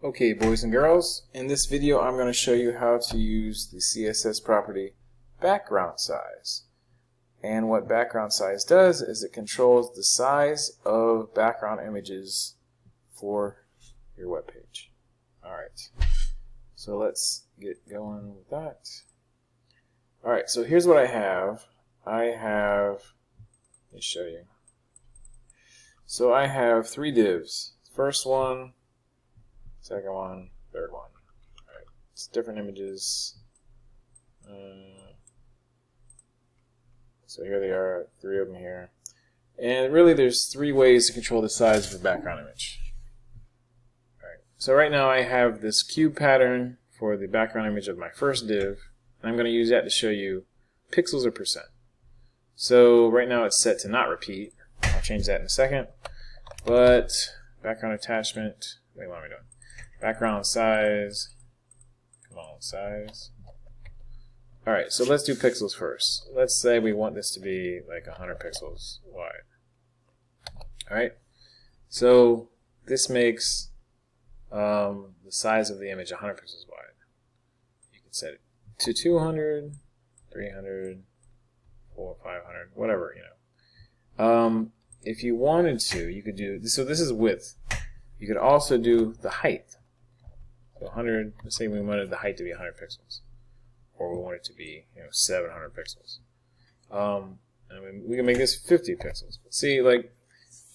Okay, boys and girls, in this video I'm going to show you how to use the CSS property background size. And what background size does is it controls the size of background images for your web page. Alright, so let's get going with that. Alright, so here's what I have. Let me show you. So I have 3 divs. First one, second one, third one. Alright, it's different images. So here they are, 3 of them here. And really there's 3 ways to control the size of a background image. Alright, so right now I have this cube pattern for the background image of my first div. And I'm going to use that to show you pixels or percent. So right now it's set to not repeat. I'll change that in a second. But background attachment, wait, what am I doing? Background size, come on, size. Alright, so let's do pixels first. Let's say we want this to be like 100 pixels wide. Alright, so this makes the size of the image 100 pixels wide. You can set it to 200, 300, 400, 500, whatever, you know. If you wanted to, you could do, so this is width. You could also do the height. So 100, let's say we wanted the height to be 100 pixels. Or we want it to be, 700 pixels. And we can make this 50 pixels. But see, like,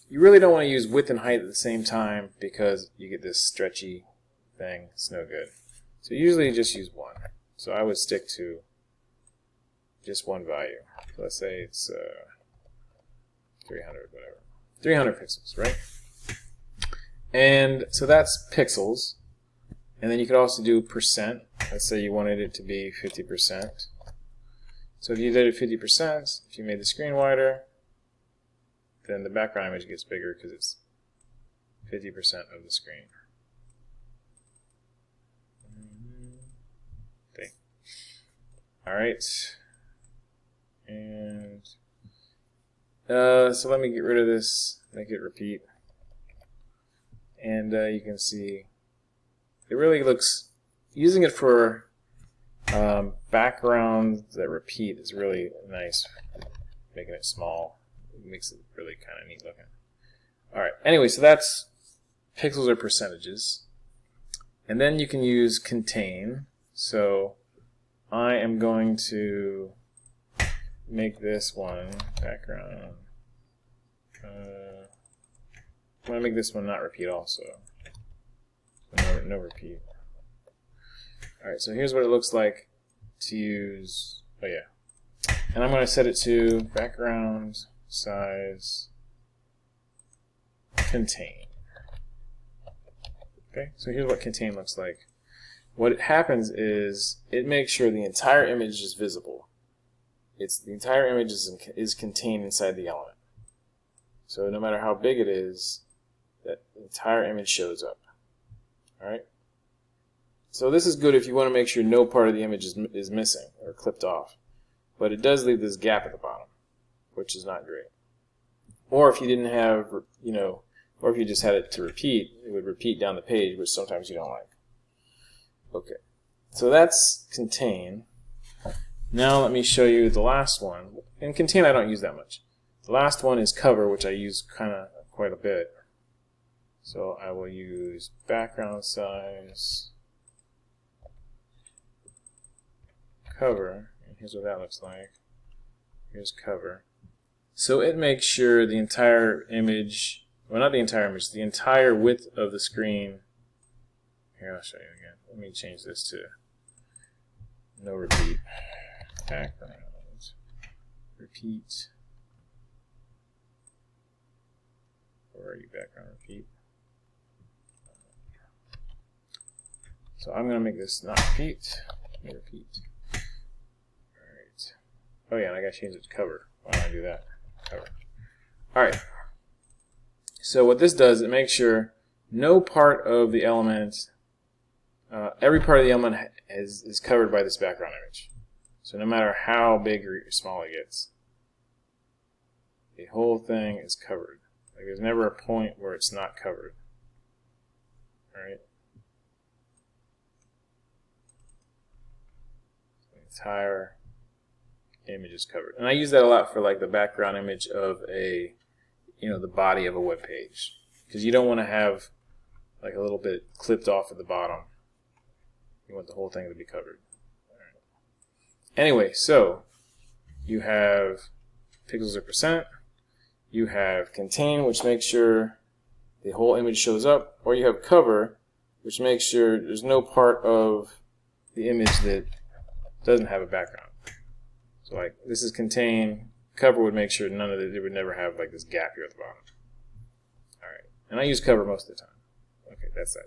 you really don't want to use width and height at the same time because you get this stretchy thing. It's no good. So usually you just use one. So I would stick to just one value. So let's say it's 300, whatever. 300 pixels, right? And so that's pixels. And then you could also do percent. Let's say you wanted it to be 50%. So if you did it 50%, if you made the screen wider, then the background image gets bigger because it's 50% of the screen. Okay. Alright. And so let me get rid of this, make it repeat. And you can see it really looks, using it for backgrounds that repeat is really nice. Making it small, it makes it really kind of neat looking. Alright, anyway, so that's pixels or percentages. And then you can use contain. So I am going to make this one background. I want to make this one not repeat also. No repeat. Alright, so here's what it looks like to use, oh yeah. And I'm going to set it to background size contain. Okay, so here's what contain looks like. What happens is it makes sure the entire image is visible. The entire image is contained inside the element. So no matter how big it is, that entire image shows up. Alright? So this is good if you want to make sure no part of the image is missing or clipped off. But it does leave this gap at the bottom, which is not great. Or if you didn't have, or if you just had it to repeat, it would repeat down the page, which sometimes you don't like. Okay, so that's contain. Now let me show you the last one. In contain I don't use that much. The last one is cover, which I use kind of quite a bit. So I will use background size cover, and here's what that looks like. Here's cover. So it makes sure the entire image, well, not the entire image, the entire width of the screen. Here, I'll show you again. Let me change this to no repeat. Background repeat. Where are you? Background repeat. So I'm going to make this not repeat. No repeat. Alright. Oh yeah, and I got to change it to cover. Why don't I do that? Cover. Alright. So what this does, it makes sure no part of the element, every part of the element is covered by this background image. So no matter how big or small it gets, the whole thing is covered. Like there's never a point where it's not covered. Alright? entire image is covered. And I use that a lot for like the background image of a, the body of a web page, because you don't want to have like a little bit clipped off at the bottom. You want the whole thing to be covered. All right. Anyway, so you have pixels or percent. You have contain, which makes sure the whole image shows up, or you have cover, which makes sure there's no part of the image that doesn't have a background. So like this is contain, cover would make sure none of it would never have like this gap here at the bottom. Alright, and I use cover most of the time. Okay, that's that.